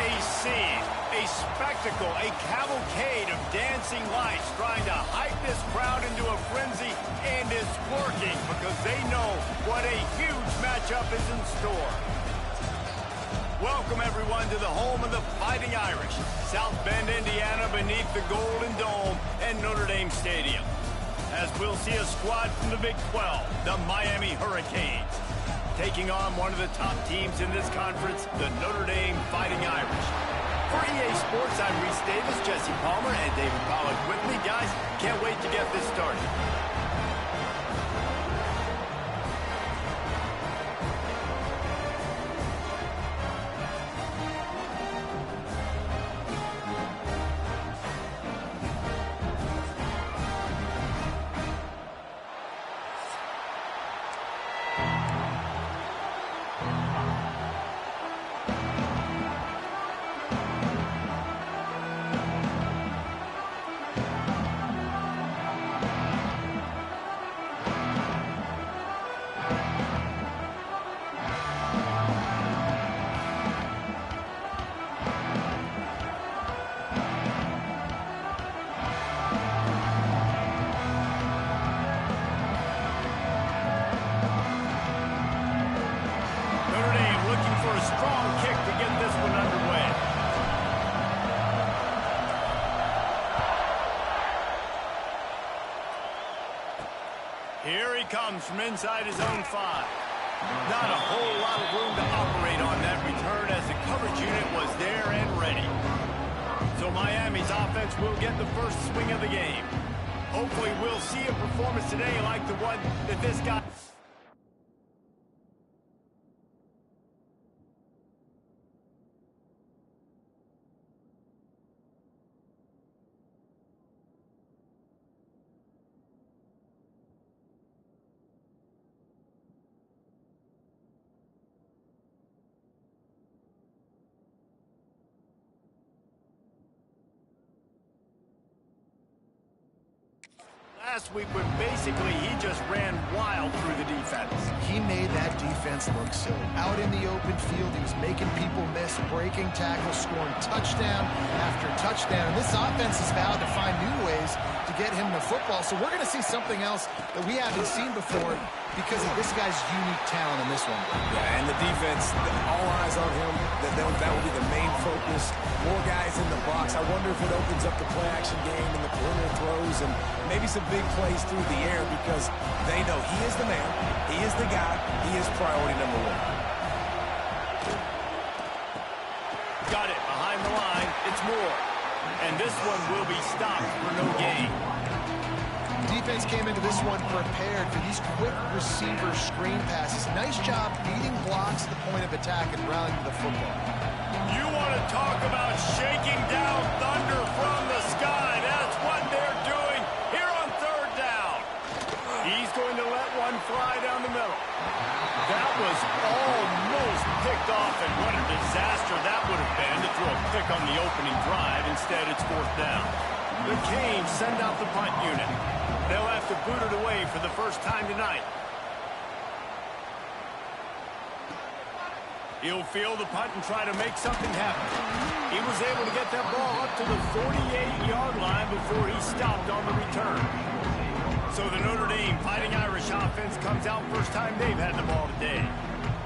a scene, a spectacle, a cavalcade of dancing lights trying to hype this crowd into a frenzy, and it's working because they know what a huge matchup is in store. Welcome, everyone, to the home of the Fighting Irish, South Bend, Indiana, beneath the Golden Dome and Notre Dame Stadium. As we'll see a squad from the Big 12, the Miami Hurricanes, taking on one of the top teams in this conference, the Notre Dame Fighting Irish. For EA Sports, I'm Reese Davis, Jesse Palmer, and David Pollack with me. Guys, can't wait to get this started. Here he comes from inside his own 5. Not a whole lot of room to operate on that return as the coverage unit was there and ready. So Miami's offense will get the first swing of the game. Hopefully we'll see a performance today like the one that this guy... Last week when basically he just ran wild through the defense. He made that defense look silly. Out in the open field, he was making people miss, breaking tackles, scoring touchdown after touchdown. And this offense has vowed to find new ways to get him the football. So we're going to see something else that we haven't seen before because of this guy's unique talent in this one. Yeah, and the defense, all eyes on him. That will be the main focus. More guys in the box. I wonder if it opens up the play-action game and the perimeter throws and maybe some big plays through the air because they know he is the man, he is the guy, he is priority number 1. Got it behind the line. It's Moore. And this one will be stopped for no gain. Defense came into this one prepared for these quick receiver screen passes. Nice job beating blocks at the point of attack and rallying to the football. You want to talk about shaking down thunder from the sky. That's what they're doing here on 3rd down. He's going to let one fly down the middle. That was almost picked off, and what a disaster that would have been to throw a pick on the opening drive. Instead, it's 4th down. The Canes send out the punt unit. They'll have to boot it away for the first time tonight. He'll field the punt and try to make something happen. He was able to get that ball up to the 48-yard line before he stopped on the return. So the Notre Dame Fighting Irish offense comes out first time they've had the ball today.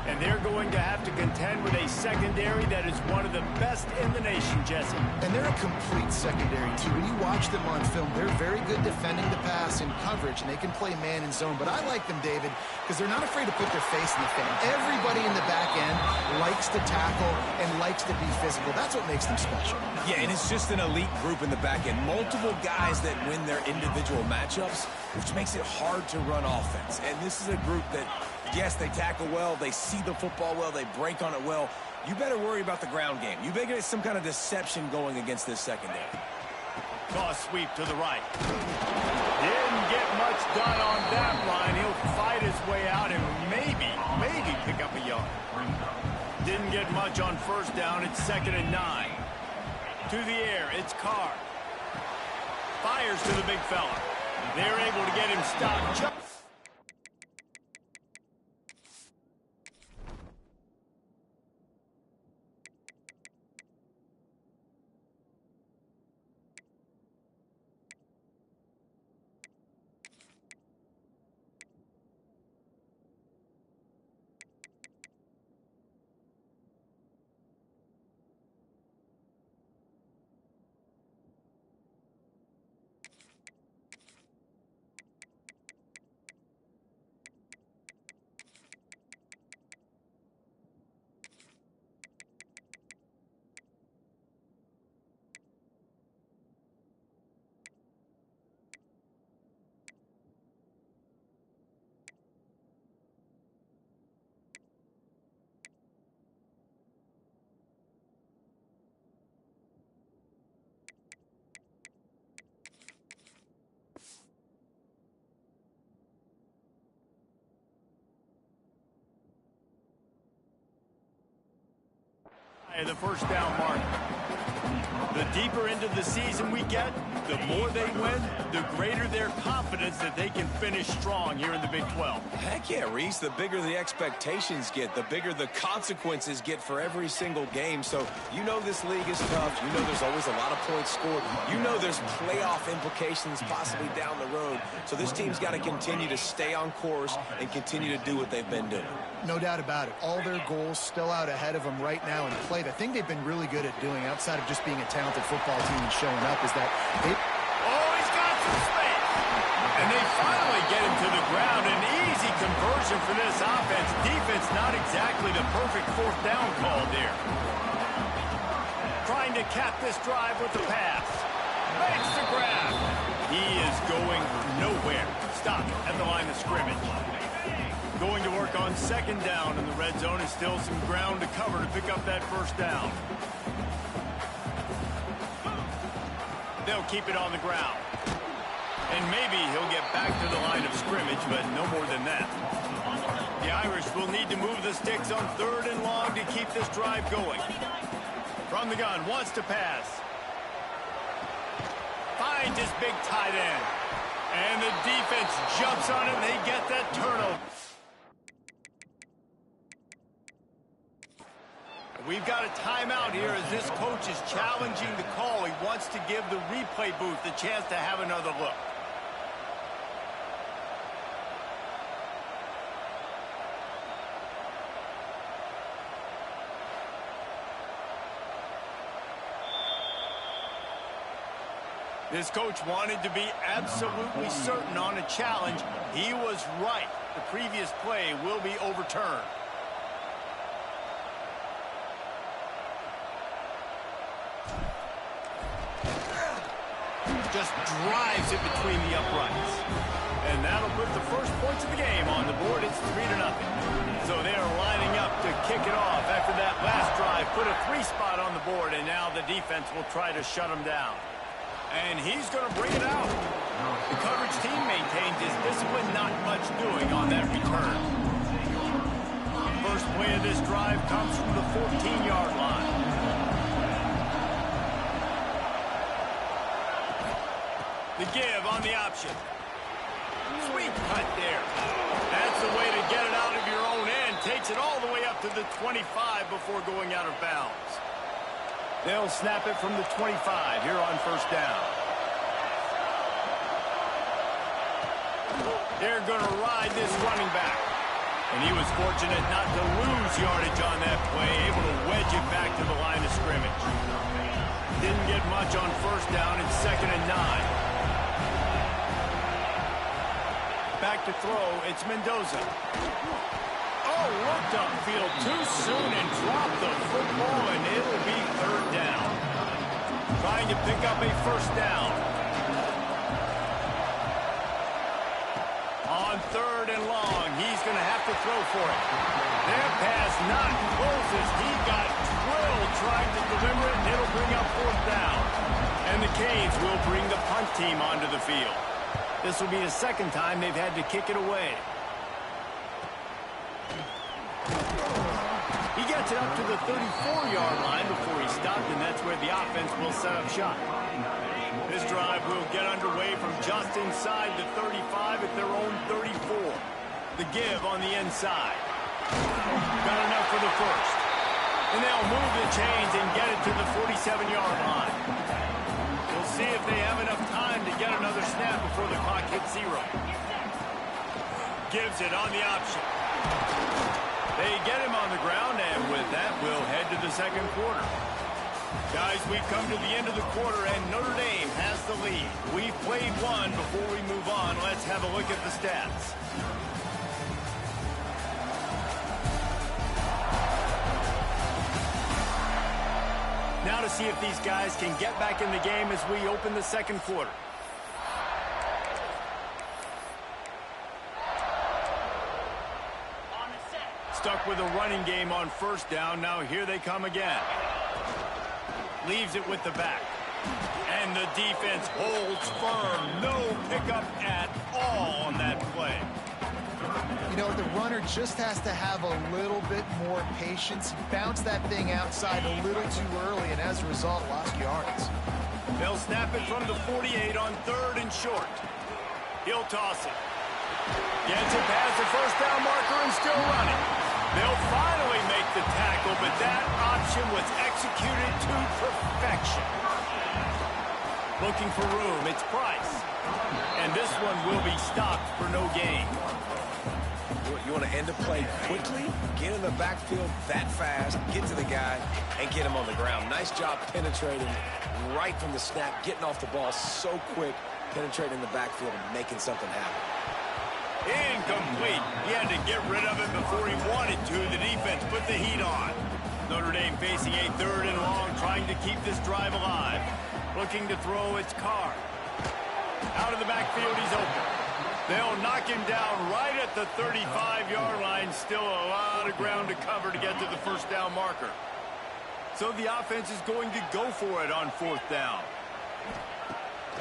And they're going to have to contend with a secondary that is one of the best in the nation, Jesse. And they're a complete secondary, too. When you watch them on film, they're very good defending the pass in coverage, and they can play man and zone. But I like them, David, because they're not afraid to put their face in the fan. Everybody in the back end likes to tackle and likes to be physical. That's what makes them special. Yeah, and it's just an elite group in the back end. Multiple guys that win their individual matchups, which makes it hard to run offense. And this is a group that, yes, they tackle well, they see the football well, they break on it well. You better worry about the ground game. You better get some kind of deception going against this secondary. Toss sweep to the right. Didn't get much done on that line. He'll fight his way out and maybe pick up a yard. Didn't get much on 1st down. It's 2nd and 9. To the air, it's Carr. Fires to the big fella. They're able to get him stopped. and the first down mark. The deeper into the season we get, the more they win, the greater their confidence that they can finish strong here in the Big 12. Heck yeah, Reese. The bigger the expectations get, the bigger the consequences get for every single game. So you know this league is tough. You know there's always a lot of points scored. You know there's playoff implications possibly down the road. So this team's got to continue to stay on course and continue to do what they've been doing. No doubt about it. All their goals still out ahead of them right now in play. The thing they've been really good at doing, outside of just being a talented football team and showing up, is that they... Oh, he's got some space. And they finally get him to the ground. An easy conversion for this offense. Defense not exactly the perfect fourth down call there. Trying to cap this drive with the pass. Makes the grab. He is going nowhere. Stop at the line of scrimmage. Going to work on second down, and the red zone is still some ground to cover to pick up that first down. They'll keep it on the ground. And maybe he'll get back to the line of scrimmage, but no more than that. The Irish will need to move the sticks on third and long to keep this drive going. From the gun, wants to pass. Finds his big tight end. And the defense jumps on it, and they get that turnover. We've got a timeout here as this coach is challenging the call. He wants to give the replay booth the chance to have another look. This coach wanted to be absolutely certain on a challenge. He was right. The previous play will be overturned. Just drives it between the uprights. And that'll put the first points of the game on the board. It's 3-0. So they are lining up to kick it off after that last drive. Put a 3 spot on the board, and now the defense will try to shut them down. And he's going to bring it out. The coverage team maintains his discipline, not much doing on that return. First play of this drive comes from the 14-yard line. The give on the option. Sweet cut there. That's the way to get it out of your own end. Takes it all the way up to the 25 before going out of bounds. They'll snap it from the 25 here on first down. They're going to ride this running back. And he was fortunate not to lose yardage on that play, able to wedge it back to the line of scrimmage. Didn't get much on first down. It's 2nd and 9. Back to throw, it's Mendoza. Oh, looked upfield too soon and dropped the football, and it'll be 3rd down. Trying to pick up a first down. On 3rd and long, he's going to have to throw for it. Their pass not close as he got drilled trying to deliver it, and it'll bring up 4th down. And the Canes will bring the punt team onto the field. This will be the second time they've had to kick it away. He gets it up to the 34-yard line before he stopped, and that's where the offense will set up shop. This drive will get underway from just inside the 35 at their own 34. The give on the inside. Got enough for the first. And they'll move the chains and get it to the 47-yard line. We'll see if they have enough time to get another snap before the clock hits 0. Gives it on the option. They get him on the ground, and with that, we'll head to the second quarter. Guys, we've come to the end of the quarter, and Notre Dame has the lead. We've played one. Before we move on, let's have a look at the stats. Now to see if these guys can get back in the game as we open the second quarter. Stuck with a running game on first down. Now here they come again. Leaves it with the back. And the defense holds firm. No pickup at all on that play. You know, the runner just has to have a little bit more patience. Bounce that thing outside a little too early, and as a result, lost yards. They'll snap it from the 48 on 3rd and short. He'll toss it. Gets it past the first down marker and still running. They'll finally make the tackle, but that option was executed to perfection. Looking for room, it's Price. And this one will be stopped for no gain. You want to end a play quickly, get in the backfield that fast, get to the guy, and get him on the ground. Nice job penetrating right from the snap, getting off the ball so quick, penetrating the backfield and making something happen. Incomplete. He had to get rid of it before he wanted to. The defense put the heat on. Notre Dame facing a 3rd and long, trying to keep this drive alive. Looking to throw, it's Carr. Out of the backfield, he's open. They'll knock him down right at the 35-yard line. Still a lot of ground to cover to get to the first down marker. So the offense is going to go for it on 4th down.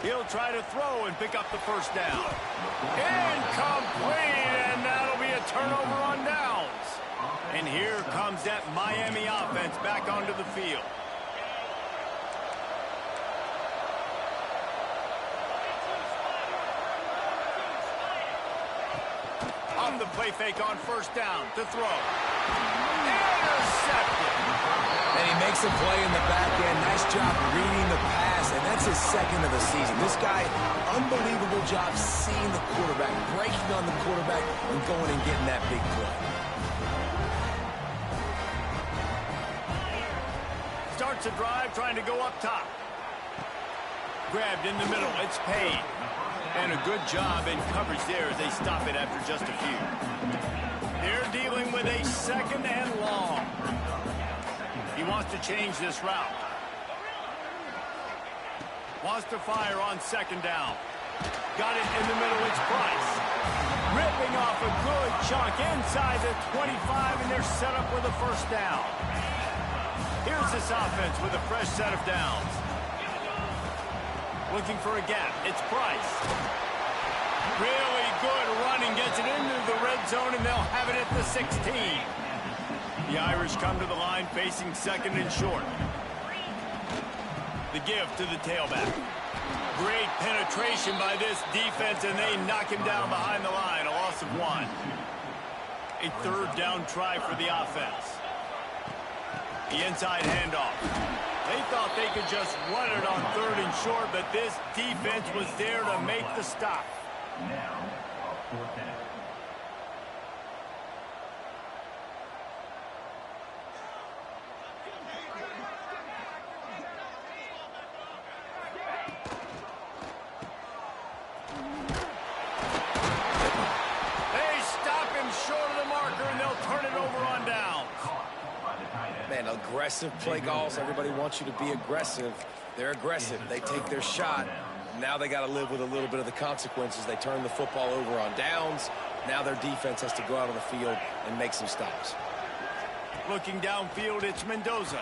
He'll try to throw and pick up the first down. Incomplete, and that'll be a turnover on downs. And here comes that Miami offense back onto the field. On the play fake on first down to throw. Intercepted. And he makes a play in the back end. Nice job reading the pass, and that's his 2nd of the season. This guy, unbelievable job seeing the quarterback, breaking on the quarterback, and going and getting that big play. Starts a drive trying to go up top. Grabbed in the middle. It's Payne. And a good job in coverage there as they stop it after just a few. They're dealing with a 2nd and long. He wants to change this route. Wants to fire on 2nd down. Got it in the middle, it's Price. Ripping off a good chunk inside the 25, and they're set up with a first down. Here's this offense with a fresh set of downs. Looking for a gap, it's Price. Really good running, gets it into the red zone, and they'll have it at the 16. The Irish come to the line facing 2nd and short. The give to the tailback. Great penetration by this defense, and they knock him down behind the line. A loss of 1. A 3rd down try for the offense. The inside handoff. They thought they could just run it on 3rd and short, but this defense was there to make the stop. Now, 4th down. Aggressive play calls. Everybody wants you to be aggressive. They're aggressive. They take their shot. Now they got to live with a little bit of the consequences. They turn the football over on downs. Now their defense has to go out on the field and make some stops. Looking downfield, it's Mendoza.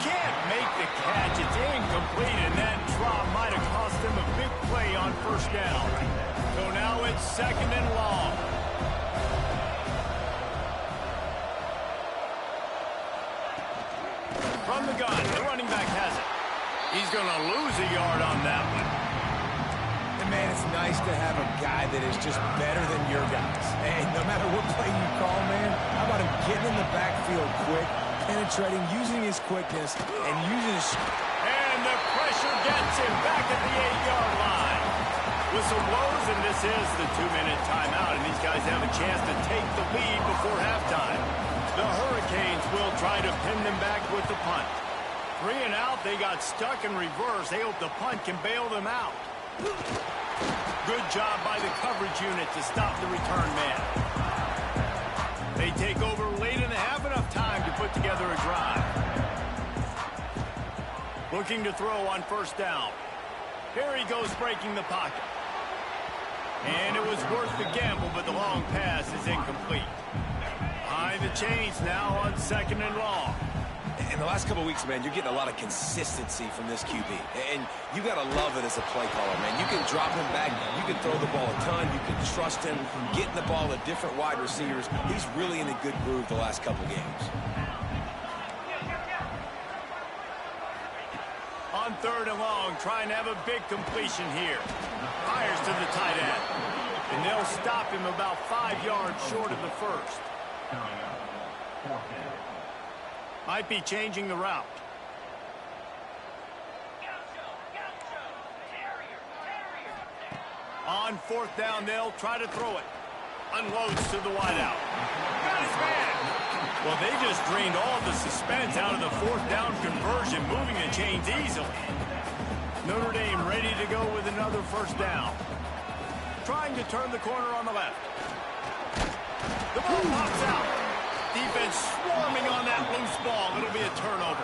Can't make the catch. It's incomplete, and that drop might have cost them a big play on first down. So now it's 2nd and long. From the gun, the running back has it. He's going to lose a yard on that one. And man, it's nice to have a guy that is just better than your guys. Hey, no matter what play you call, man, how about him getting in the backfield quick, penetrating, using his quickness, and using his... And the pressure gets him back at the 8-yard line. Whistle blows, and this is the 2-minute timeout, and these guys have a chance to take the lead before halftime. The Hurricanes will try to pin them back with the punt. 3 and out, they got stuck in reverse. They hope the punt can bail them out. Good job by the coverage unit to stop the return man. They take over late in the half, enough time to put together a drive. Looking to throw on first down. Here he goes breaking the pocket. And it was worth the gamble, but the long pass is incomplete. Behind the chains now on 2nd and long. In the last couple of weeks, man, you're getting a lot of consistency from this QB. And you got to love it as a play caller, man. You can drop him back. You can throw the ball a ton. You can trust him getting the ball to different wide receivers. He's really in a good groove the last couple of games. On 3rd and long, trying to have a big completion here. Fires to the tight end. And they'll stop him about 5 yards short of the first. Might be changing the route. On 4th down, they'll try to throw it. Unloads to the wideout. Got his man. Well, they just drained all the suspense out of the 4th down conversion, moving the chains easily. Notre Dame ready to go with another 1st down. Trying to turn the corner on the left. The ball pops out. Defense swarming on that loose ball. It'll be a turnover.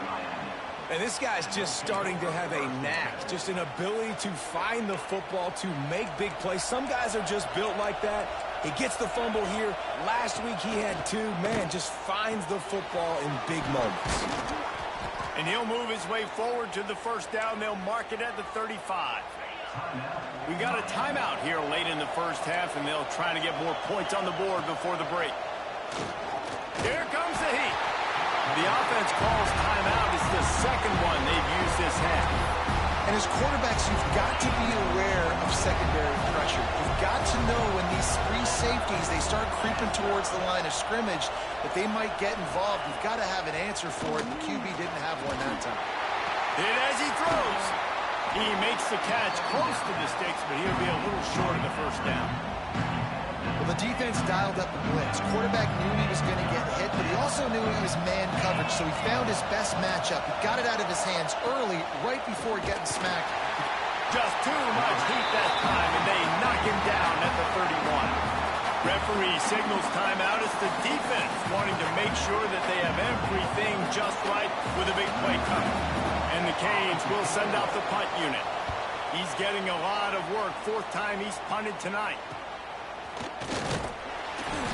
And this guy's just starting to have a knack, just an ability to find the football, to make big plays. Some guys are just built like that. He gets the fumble here. Last week he had 2. Man, just finds the football in big moments. And he'll move his way forward to the 1st down. They'll mark it at the 35. We got a timeout here late in the 1st half, and they'll try to get more points on the board before the break. Here comes the heat. The offense calls timeout. It's the 2nd one they've used this half. And as quarterbacks, you've got to be aware of secondary pressure. You've got to know when these free safeties, they start creeping towards the line of scrimmage, that they might get involved. You've got to have an answer for it. The QB didn't have one that time. Did as he throws. He makes the catch close to the sticks, but he'll be a little short of the 1st down. Well, the defense dialed up the blitz. Quarterback knew he was going to get hit, but he also knew he was man coverage, so he found his best matchup. He got it out of his hands early, right before getting smacked. Just too much heat that time, and they knock him down at the 31. Referee signals timeout. It's the defense wanting to make sure that they have everything just right with a big play coming. And the Canes will send out the punt unit. He's getting a lot of work. 4th time he's punted tonight.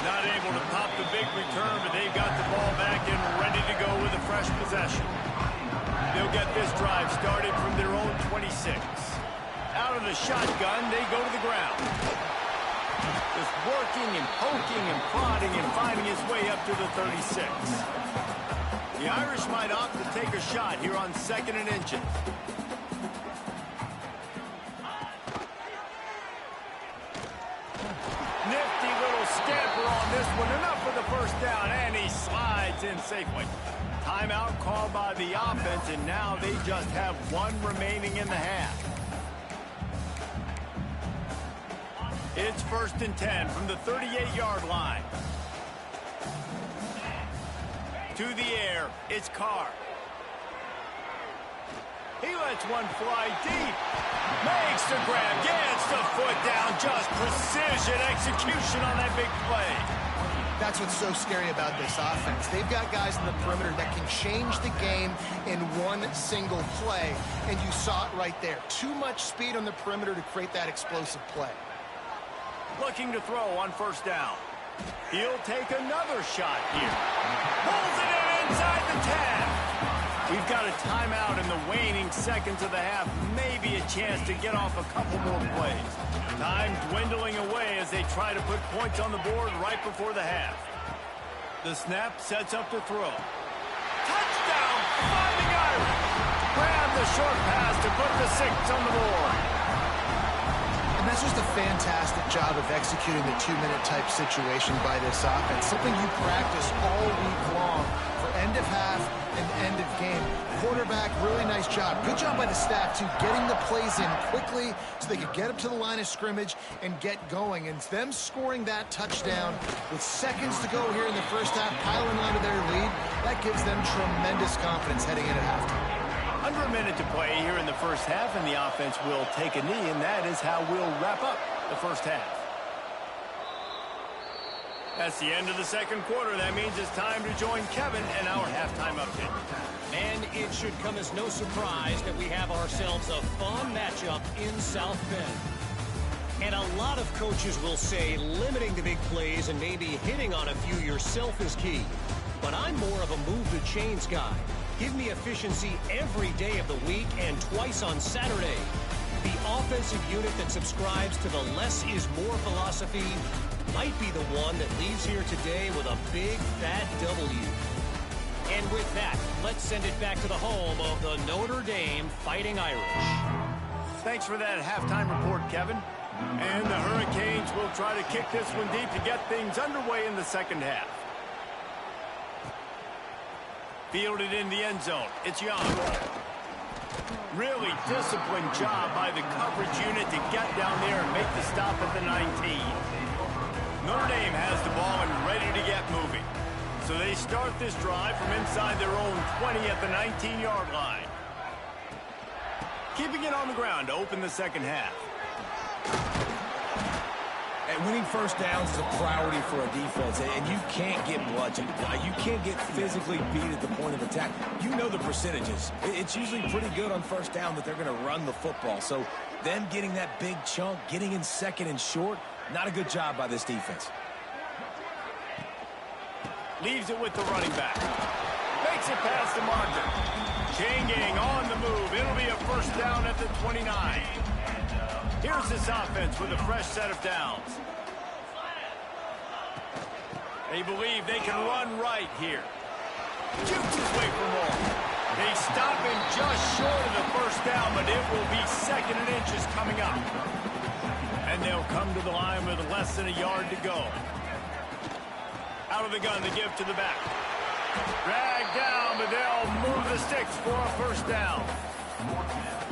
Not able to pop the big return, but they've got the ball back and ready to go with a fresh possession. They'll get this drive started from their own 26. Out of the shotgun, they go to the ground. Just working and poking and prodding and finding his way up to the 36. The Irish might opt to take a shot here on 2nd and inches. Nifty little scamper on this one. Enough for the 1st down, and he slides in safely. Timeout called by the offense, and now they just have 1 remaining in the half. It's 1st and 10 from the 38-yard line. To the air, it's Carr. He lets one fly deep. Makes the grab, gets the foot down. Just precision execution on that big play. That's what's so scary about this offense. They've got guys in the perimeter that can change the game in one single play, and you saw it right there. Too much speed on the perimeter to create that explosive play. Looking to throw on 1st down. He'll take another shot here. Pulls it in inside the 10. We've got a timeout in the waning seconds of the half. Maybe a chance to get off a couple more plays. Time dwindling away as they try to put points on the board right before the half. The snap sets up to throw. Touchdown, Fighting Irish. Grab the short pass to put the 6 on the board. And that's just a fantastic job of executing the 2-minute type situation by this offense. Something you practice all week long for end of half and end of game. Quarterback, really nice job. Good job by the staff, too, getting the plays in quickly so they could get up to the line of scrimmage and get going. And them scoring that touchdown with seconds to go here in the 1st half, piling onto their lead, that gives them tremendous confidence heading into halftime. Under a minute to play here in the 1st half, and the offense will take a knee, and that is how we'll wrap up the 1st half. That's the end of the 2nd quarter. That means it's time to join Kevin and our halftime update. And it should come as no surprise that we have ourselves a fun matchup in South Bend. And a lot of coaches will say limiting the big plays and maybe hitting on a few yourself is key. But I'm more of a move the chains guy. Give me efficiency every day of the week and twice on Saturday. The offensive unit that subscribes to the less is more philosophy might be the one that leaves here today with a big, fat W. And with that, let's send it back to the home of the Notre Dame Fighting Irish. Thanks for that halftime report, Kevin. And the Hurricanes will try to kick this one deep to get things underway in the second half. Fielded in the end zone. It's Young. Really disciplined job by the coverage unit to get down there and make the stop at the 19. Notre Dame has the ball and ready to get moving. So they start this drive from inside their own 20 at the 19-yard line. Keeping it on the ground to open the second half. And winning first downs is a priority for a defense, and you can't get bludgeoned. You can't get physically beat at the point of attack. You know the percentages. It's usually pretty good on first down that they're going to run the football. So them getting that big chunk, getting in second and short, not a good job by this defense. Leaves it with the running back. Makes it past the marker. Chain gang on the move. It'll be a first down at the 29. Here's this offense with a fresh set of downs. They believe they can run right here. Jukes his way for more. They stop him just short of the first down, but it will be second and inches coming up. And they'll come to the line with less than a yard to go. Out of the gun to give to the back. Drag down, but they'll move the sticks for a first down.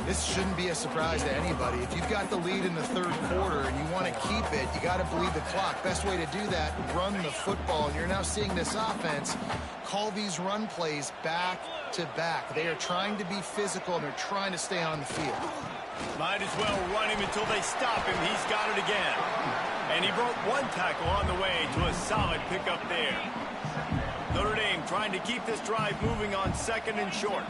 This shouldn't be a surprise to anybody. If you've got the lead in the third quarter and you want to keep it, you got to bleed the clock. Best way to do that, run the football. And you're now seeing this offense call these run plays back to back. They are trying to be physical, and they're trying to stay on the field. Might as well run him until they stop him. He's got it again. And he broke one tackle on the way to a solid pickup there. Notre Dame trying to keep this drive moving on second and short.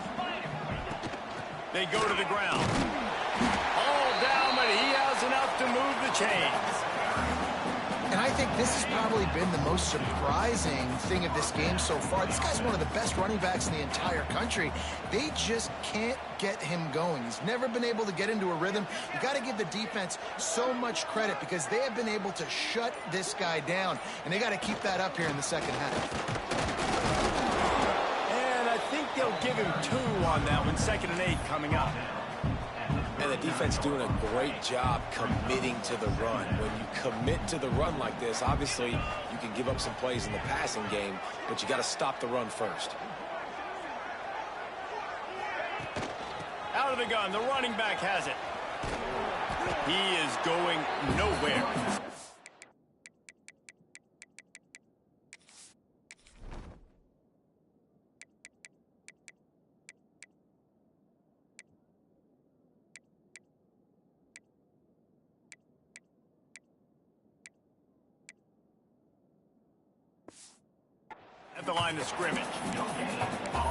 They go to the ground. All down, but he has enough to move the chains. And I think this has probably been the most surprising thing of this game so far. This guy's one of the best running backs in the entire country. They just can't get him going. He's never been able to get into a rhythm. You got to give the defense so much credit because they have been able to shut this guy down, and they got to keep that up here in the second half. I think they'll give him 2 on that one, 2nd and 8 coming up. And the defense doing a great job committing to the run. When you commit to the run like this, obviously you can give up some plays in the passing game, but you got to stop the run first. Out of the gun, the running back has it. He is going nowhere. At the line of scrimmage.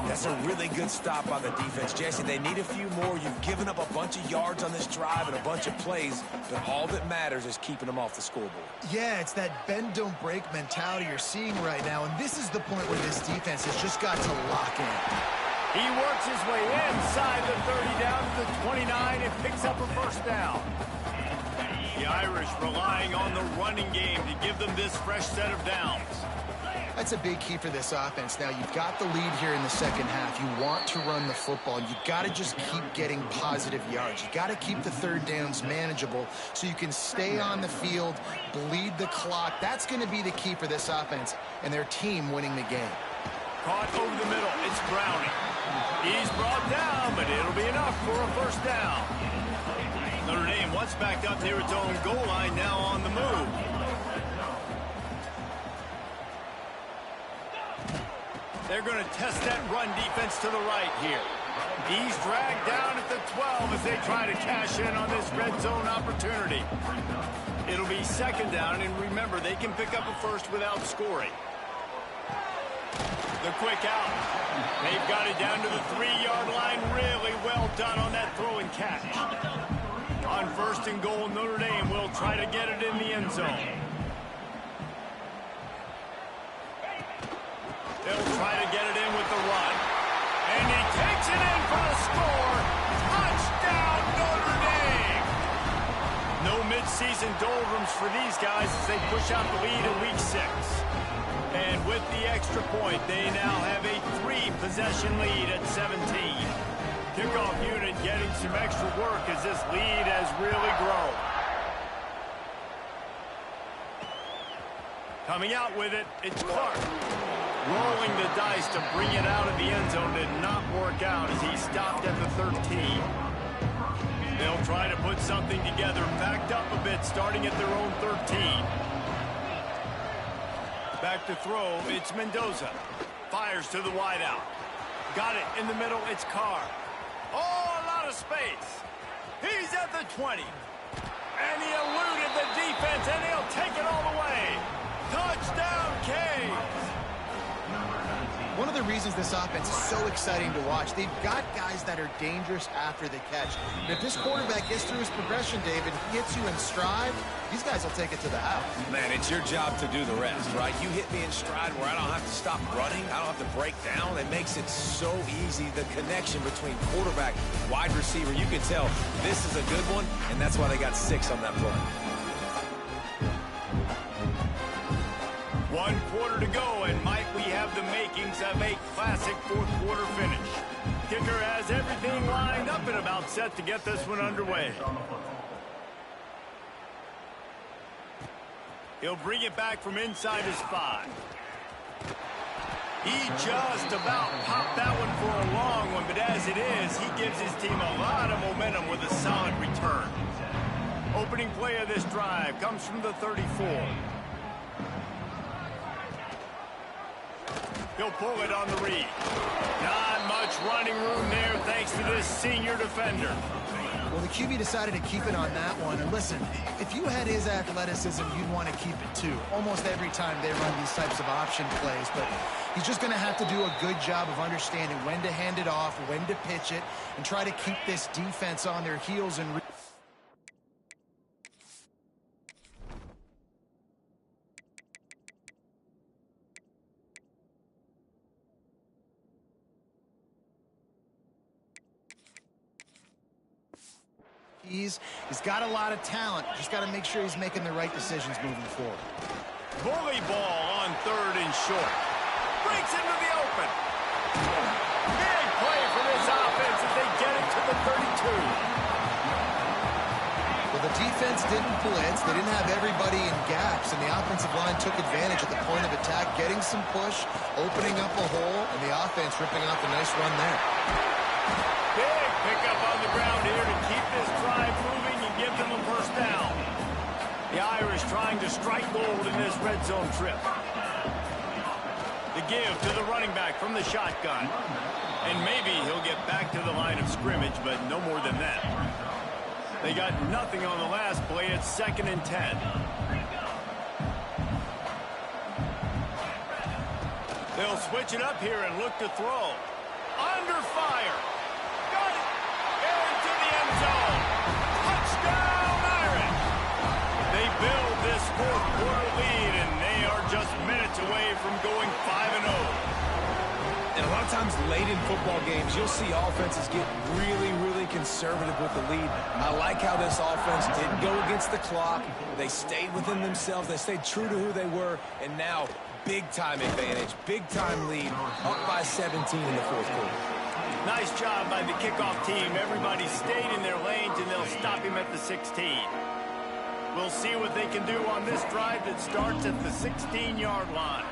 That's a really good stop by the defense, Jesse. They need a few more. You've given up a bunch of yards on this drive and a bunch of plays, but all that matters is keeping them off the scoreboard. Yeah, it's that bend, don't break mentality you're seeing right now, and this is the point where this defense has just got to lock in. He works his way inside the 30 down to the 29 and picks up a first down. The Irish relying on the running game to give them this fresh set of downs. That's a big key for this offense. Now, you've got the lead here in the second half. You want to run the football. You've got to just keep getting positive yards. You've got to keep the third downs manageable so you can stay on the field, bleed the clock. That's going to be the key for this offense and their team winning the game. Caught over the middle. It's Browning. He's brought down, but it'll be enough for a first down. Notre Dame once backed up near its own goal line, now on the move. They're going to test that run defense to the right here. He's dragged down at the 12 as they try to cash in on this red zone opportunity. It'll be second down, and remember, they can pick up a first without scoring. The quick out. They've got it down to the 3-yard line. Really well done on that throw and catch. On first and goal, Notre Dame will try to get it in the end zone. They'll try to get it in with the run. And he takes it in for the score. Touchdown, Notre Dame. No midseason doldrums for these guys as they push out the lead in Week 6. And with the extra point, they now have a 3-possession lead at 17. Kickoff unit getting some extra work as this lead has really grown. Coming out with it, it's Clark. Rolling the dice to bring it out of the end zone did not work out as he stopped at the 13. They'll try to put something together, backed up a bit, starting at their own 13. Back to throw, it's Mendoza. Fires to the wideout. Got it in the middle, it's Carr. Oh, a lot of space. He's at the 20. And he eluded the defense, and he'll take it all the way. Touchdown, Canes. One of the reasons this offense is so exciting to watch, they've got guys that are dangerous after the catch. And if this quarterback gets through his progression, David, he hits you in stride, these guys will take it to the house. Man, it's your job to do the rest, right? You hit me in stride where I don't have to stop running. I don't have to break down. It makes it so easy, the connection between quarterback, wide receiver. You can tell this is a good one, and that's why they got 6 on that play. 1 quarter to go, and might we have the makings of a classic fourth-quarter finish. Kicker has everything lined up and about set to get this one underway. He'll bring it back from inside his 5. He just about popped that one for a long one, but as it is, he gives his team a lot of momentum with a solid return. Opening play of this drive comes from the 34. He'll pull it on the read. Not much running room there thanks to this senior defender. Well, the QB decided to keep it on that one. And listen, if you had his athleticism, you'd want to keep it too. Almost every time they run these types of option plays. But he's just going to have to do a good job of understanding when to hand it off, when to pitch it, and try to keep this defense on their heels and He's got a lot of talent. Just got to make sure he's making the right decisions moving forward. Bully ball on 3rd and short. Breaks into the open. Big play for this offense as they get it to the 32. Well, the defense didn't blitz. They didn't have everybody in gaps, and the offensive line took advantage at the point of attack, getting some push, opening up a hole, and the offense ripping off a nice run there. Big pickup on the ground here to keep this drive moving and give them a first down. The Irish trying to strike gold in this red zone trip. The give to the running back from the shotgun. And maybe he'll get back to the line of scrimmage, but no more than that. They got nothing on the last play. It's 2nd and 10. They'll switch it up here and look to throw. Under fire. Got it. Into the end zone. Touchdown, Irish. They build this 4th-quarter lead, and they are just minutes away from going 5-0. And a lot of times late in football games, you'll see offenses get really, really conservative with the lead. I like how this offense didn't go against the clock. They stayed within themselves. They stayed true to who they were. And now, big-time advantage, big-time lead, up by 17 in the 4th quarter. Nice job by the kickoff team. Everybody stayed in their lanes, and they'll stop him at the 16. We'll see what they can do on this drive that starts at the 16-yard line.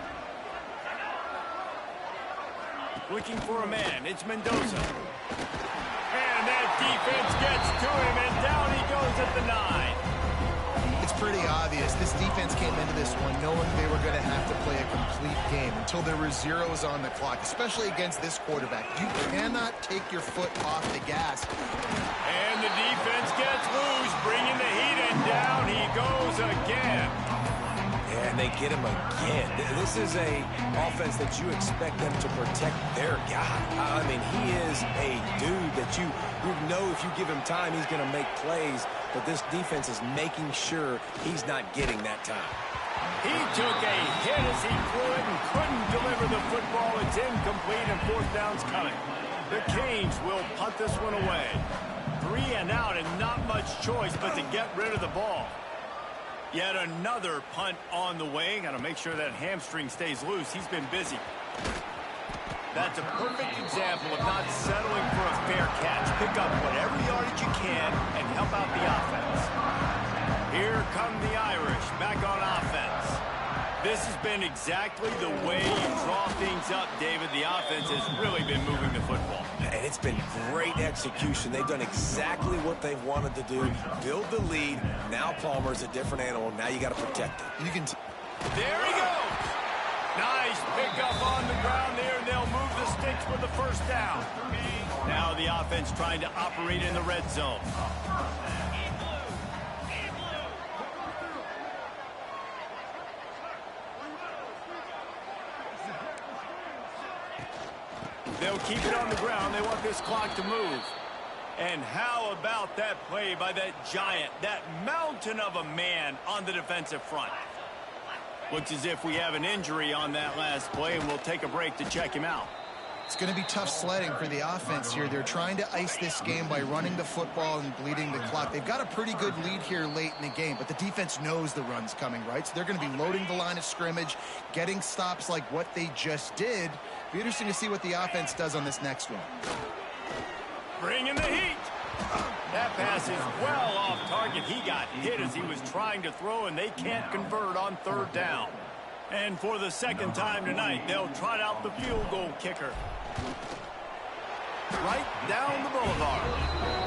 Looking for a man. It's Mendoza. And that defense gets to him, and down he goes at the 9. It's pretty obvious. This defense came into this one knowing they were going to have to play a complete game until there were zeros on the clock, especially against this quarterback. You cannot take your foot off the gas. And the defense gets loose, bringing the heat, and down he goes again. And they get him again. This is a offense that you expect them to protect their guy. I mean, he is a dude that you know if you give him time, he's going to make plays. But this defense is making sure he's not getting that time. He took a hit as he threw it and couldn't deliver the football. It's incomplete, and 4th down's coming. The Canes will punt this one away. 3 and out and not much choice but to get rid of the ball. Yet another punt on the way. Got to make sure that hamstring stays loose. He's been busy. That's a perfect example of not settling for a fair catch. Pick up whatever yardage you can and help out the offense. Here come the Irish back on offense. This has been exactly the way you draw things up, David. The offense has really been moving the football. And it's been great execution. They've done exactly what they've wanted to do. Build the lead. Now Palmer's a different animal. Now you got to protect it. You can. There he goes. Nice pickup on the ground there, and they'll move the sticks with the first down. Now the offense trying to operate in the red zone. They'll keep it on the ground. They want this clock to move. And how about that play by that giant, that mountain of a man on the defensive front? Looks as if we have an injury on that last play, and we'll take a break to check him out. It's going to be tough sledding for the offense here. They're trying to ice this game by running the football and bleeding the clock. They've got a pretty good lead here late in the game, but the defense knows the run's coming, right? So they're going to be loading the line of scrimmage, getting stops like what they just did. Be interesting to see what the offense does on this next one. Bringing the heat. That pass is well off target. He got hit as he was trying to throw, and they can't convert on third down. And for the second time tonight, they'll trot out the field goal kicker. Right down the boulevard.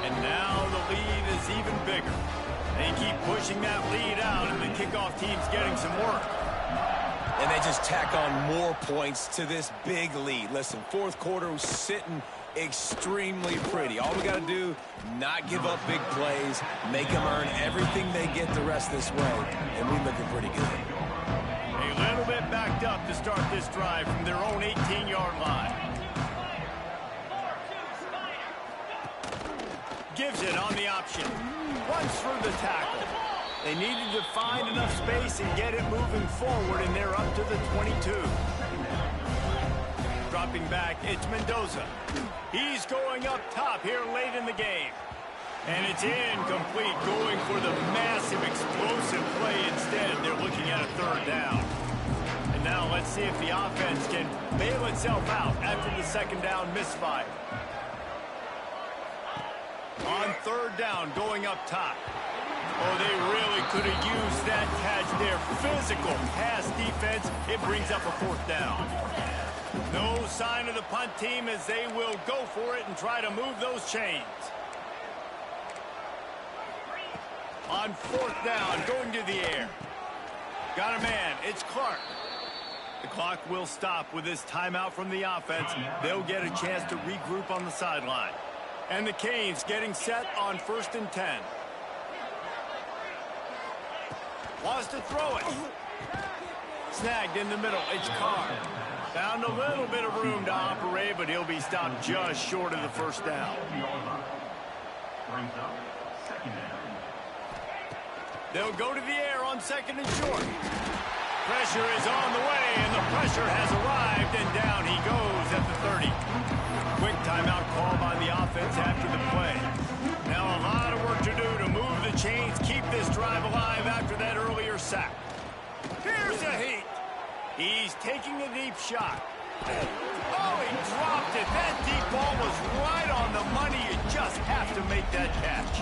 And now the lead is even bigger. They keep pushing that lead out, and the kickoff team's getting some work. And they just tack on more points to this big lead. Listen, fourth quarter was sitting extremely pretty. All we got to do, not give up big plays, make them earn everything they get the rest this way, and we're looking pretty good. A little bit backed up to start this drive from their own 18-yard line. Gives it on the option. Runs through the tackle. They needed to find enough space and get it moving forward, and they're up to the 22. Dropping back, it's Mendoza. He's going up top here late in the game. And it's incomplete, going for the massive explosive play instead. They're looking at a third down. And now let's see if the offense can bail itself out after the second down misfire. On third down, going up top. Oh, they really could have used that catch there. Physical pass defense. It brings up a fourth down. No sign of the punt team as they will go for it and try to move those chains. On fourth down, going to the air. Got a man. It's Clark. The clock will stop with this timeout from the offense. They'll get a chance to regroup on the sideline. And the Canes getting set on 1st and 10. Wants to throw it. Snagged in the middle. It's Carr. Found a little bit of room to operate, but he'll be stopped just short of the first down. They'll go to the air on 2nd and short. Pressure is on the way, and the pressure has arrived, and down he goes at the 30. Quick timeout call by the offense after the play. Now a lot of work to do to move the chains, keep this drive alive after that earlier sack. Here's a heat. He's taking a deep shot. Oh, he dropped it. That deep ball was right on the money. You just have to make that catch.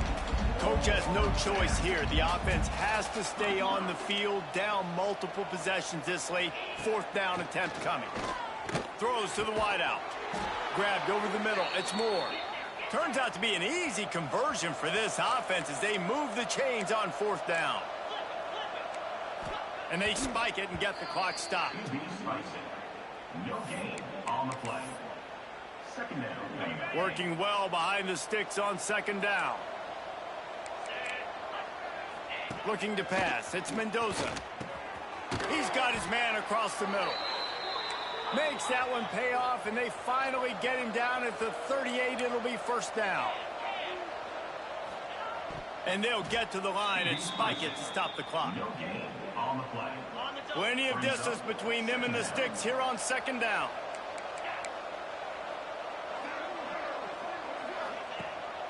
Coach has no choice here. The offense has to stay on the field, down multiple possessions this late. 4th down attempt coming. Throws to the wideout. Grabbed over the middle. It's Moore. Turns out to be an easy conversion for this offense as they move the chains on 4th down. And they spike it and get the clock stopped. No gain on the play. Second down. Working well behind the sticks on 2nd down. Looking to pass. It's Mendoza. He's got his man across the middle. Makes that one pay off, and they finally get him down at the 38. It'll be 1st down. And they'll get to the line and spike it to stop the clock. No gain on the play. Plenty of distance between them and the sticks here on 2nd down.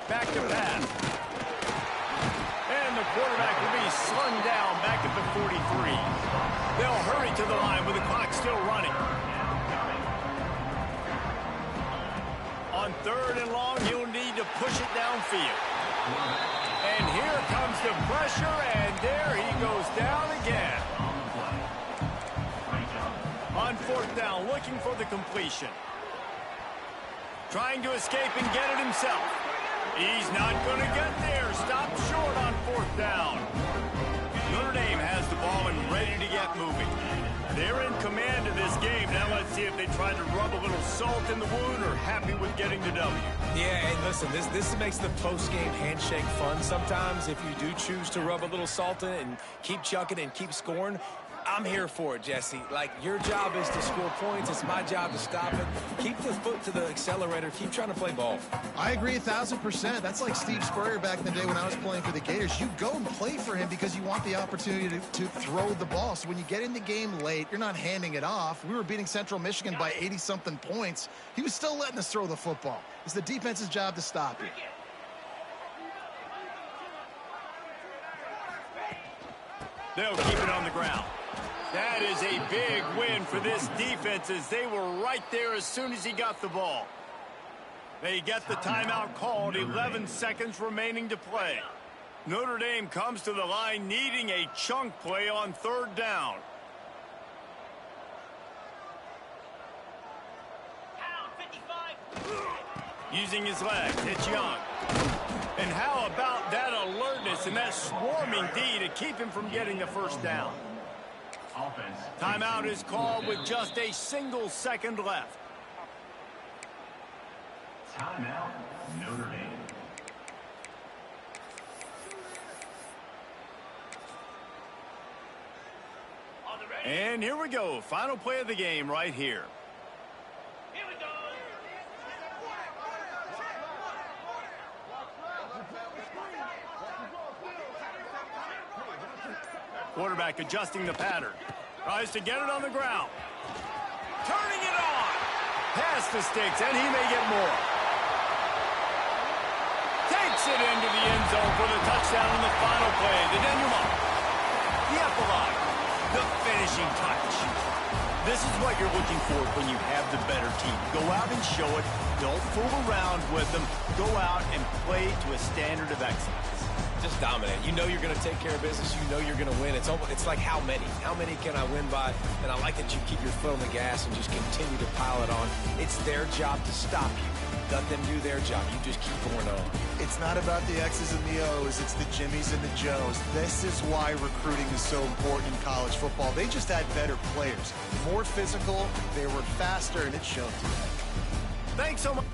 Back to pass. And the quarterback will be slung down back at the 43. They'll hurry to the line with the clock still running. On 3rd and long, he'll need to push it downfield. And here comes the pressure, and there he goes down again. On 4th down, looking for the completion. Trying to escape and get it himself. He's not going to get there. Stop short on 4th down. Notre Dame has the ball and ready to get moving. They're in command of this game. Now let's see if they try to rub a little salt in the wound or happy with getting the W. Yeah, and listen, this makes the post-game handshake fun sometimes. If you do choose to rub a little salt in it and keep chucking and keep scoring, I'm here for it, Jesse. Like, your job is to score points. It's my job to stop it. Keep the foot to the accelerator. Keep trying to play ball. I agree 1,000%. That's like Steve Spurrier back in the day when I was playing for the Gators. You go and play for him because you want the opportunity to throw the ball. So when you get in the game late, you're not handing it off. We were beating Central Michigan by 80-something points. He was still letting us throw the football. It's the defense's job to stop you. They'll keep it on the ground. That is a big win for this defense as they were right there as soon as he got the ball. They get the timeout called, 11 seconds remaining to play. Notre Dame comes to the line needing a chunk play on 3rd down. Using his legs, it's Young. And how about that alertness and that swarming D to keep him from getting the 1st down? Timeout is called with just a single second left. Timeout, Notre Dame. And here we go. Final play of the game right here. Here we go. Quarterback adjusting the pattern. Tries to get it on the ground. Turning it on. Pass the sticks, and he may get more. Takes it into the end zone for the touchdown in the final play. The denouement. The epilogue. The finishing touch. This is what you're looking for when you have the better team. Go out and show it. Don't fool around with them. Go out and play to a standard of excellence. Just dominate. You know you're going to take care of business. You know you're going to win. It's like how many? How many can I win by? And I like that you keep your foot on the gas and just continue to pile it on. It's their job to stop you. Let them do their job. You just keep going on. It's not about the X's and the O's. It's the Jimmies and the Joes. This is why recruiting is so important in college football. They just had better players. More physical. They were faster, and it showed today. Thanks so much.